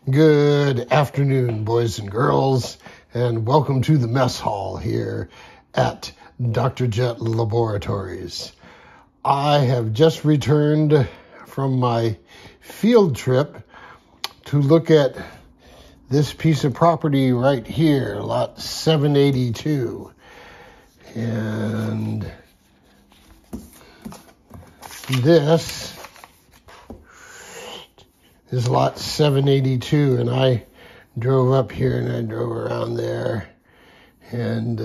Good afternoon, boys and girls, and welcome to the mess hall here at Dr. Jet Laboratories. I have just returned from my field trip to look at this piece of property right here, lot 782. And this is lot 782, and I drove up here and I drove around there, and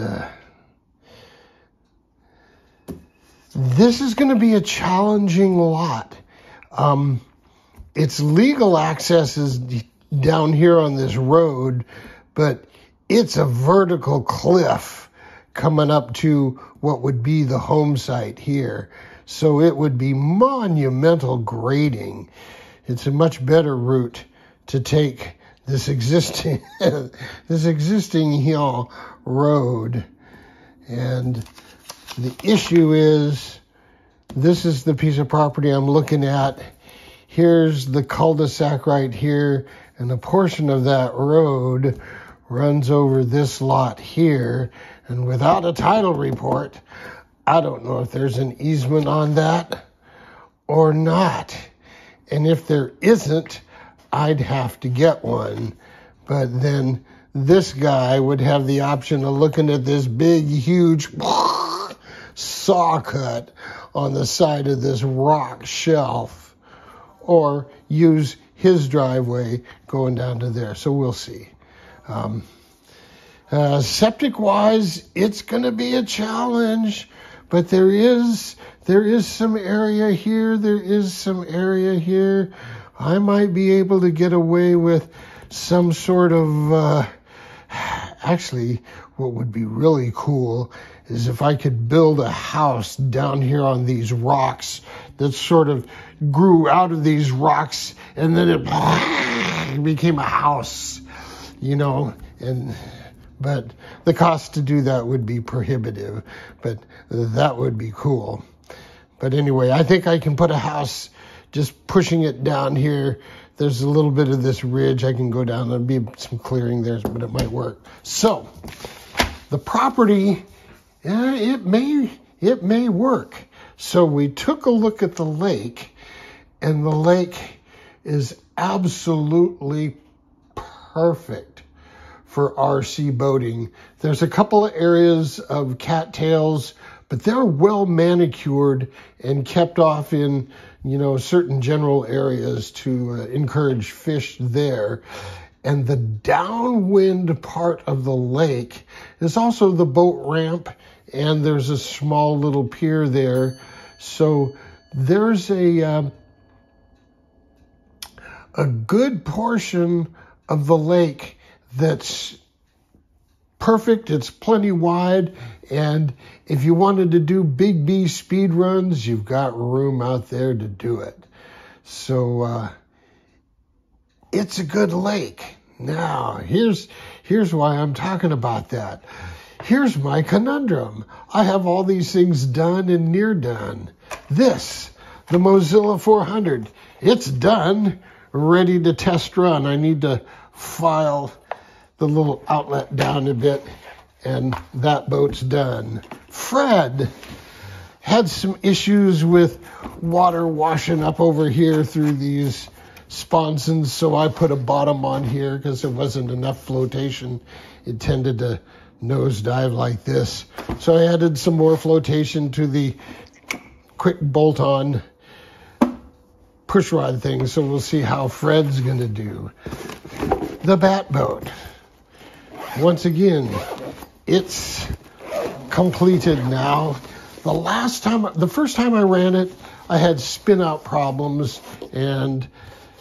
this is going to be a challenging lot. Its legal access is down here on this road, but it's a vertical cliff coming up to what would be the home site here. So it would be monumental grading. It's a much better route to take this existing hill road. And the issue is, this is the piece of property I'm looking at. Here's the cul-de-sac right here, and a portion of that road runs over this lot here. And without a title report, I don't know if there's an easement on that or not. And if there isn't, I'd have to get one. But then this guy would have the option of looking at this big, huge saw cut on the side of this rock shelf, or use his driveway going down to there. So we'll see. Septic-wise, it's going to be a challenge. But there is some area here. There is some area here. I might be able to get away with some sort of, actually, what would be really cool is if I could build a house down here on these rocks that sort of grew out of these rocks, and then it became a house, you know, but the cost to do that would be prohibitive, but that would be cool. But anyway, I think I can put a house just pushing it down here. There's a little bit of this ridge. I can go down. There'll be some clearing there, but it might work. So the property, it may work. So we took a look at the lake, and the lake is absolutely perfect for RC boating. There's a couple of areas of cattails, but they're well manicured and kept off in, certain general areas to encourage fish there. And the downwind part of the lake is also the boat ramp, and there's a small little pier there. So there's a good portion of the lake that's perfect. It's plenty wide, and if you wanted to do big B speed runs, you've got room out there to do it. So it's a good lake. Now, here's why I'm talking about that. Here's my conundrum. I have all these things done and near done. This, the Mozilla 400, it's done, ready to test run. I need to file the little outlet down a bit, and that boat's done. Fred had some issues with water washing up over here through these sponsons, so I put a bottom on here because there wasn't enough flotation. It tended to nosedive like this. So I added some more flotation to the quick bolt-on push rod thing, so we'll see how Fred's going to do. The bat boat. Once again, it's completed now. The first time I ran it, I had spin out problems, and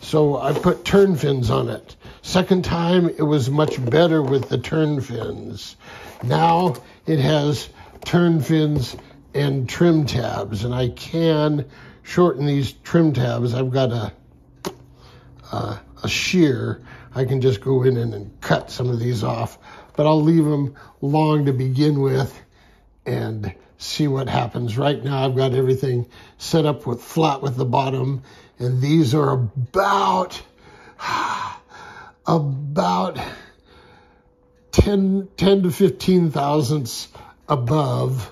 so I put turn fins on it. Second time, it was much better with the turn fins. Now it has turn fins and trim tabs, and I can shorten these trim tabs. I've got a shear. I can just go in and cut some of these off, but I'll leave them long to begin with and see what happens. Right now I've got everything set up with flat with the bottom, and these are about about 10 to 15 thousandths above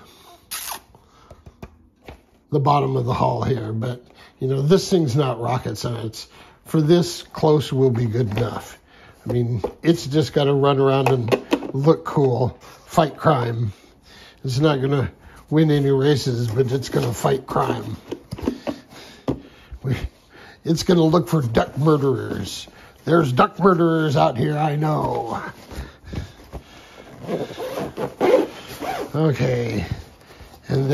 the bottom of the hull here. But, you know, this thing's not rocket science. For this, close will be good enough. I mean, it's just got to run around and look cool, fight crime. It's not going to win any races, but it's going to fight crime. It's going to look for duck murderers. There's duck murderers out here, I know. Okay, and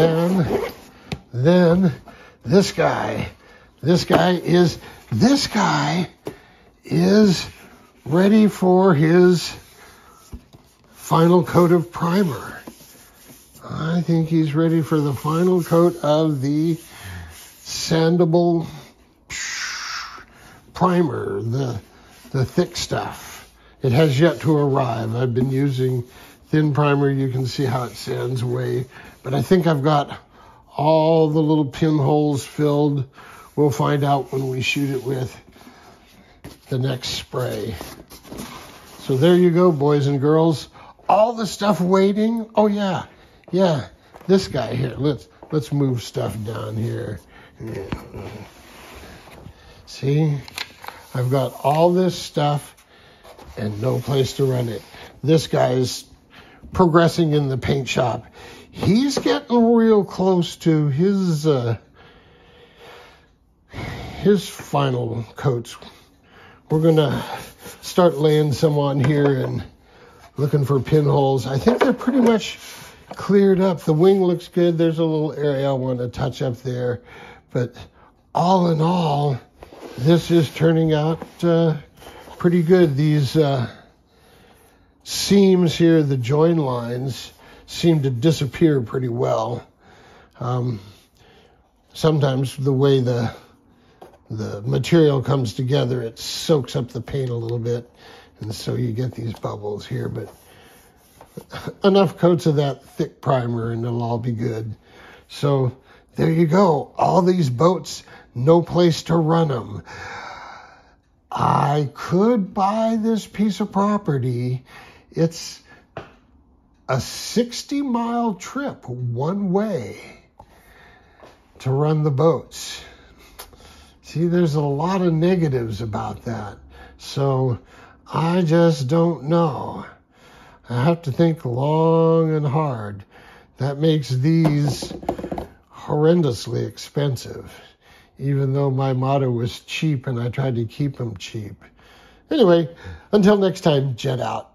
then this guy is ready for his final coat of primer. I think he's ready for the final coat of the sandable primer, the thick stuff. It has yet to arrive. I've been using thin primer. You can see how it sands away. But I think I've got all the little pinholes filled. We'll find out when we shoot it with the next spray. So there you go, boys and girls. All the stuff waiting. Oh yeah, this guy here. Let's move stuff down here. See, I've got all this stuff and no place to run it. This guy's progressing in the paint shop. He's getting real close to his final coats. We're gonna start laying some on here and looking for pinholes. I think they're pretty much cleared up. The wing looks good. There's a little area I want to touch up there, but all in all, this is turning out pretty good. These seams here, the join lines, seem to disappear pretty well. Sometimes the way the material comes together, it soaks up the paint a little bit, and so you get these bubbles here. But enough coats of that thick primer and it'll all be good. So there you go. All these boats, no place to run them. I could buy this piece of property. It's a 60-mile trip one way to run the boats. See, there's a lot of negatives about that. So I just don't know. I have to think long and hard. That makes these horrendously expensive, even though my motto was cheap and I tried to keep them cheap. Anyway, until next time, jet out.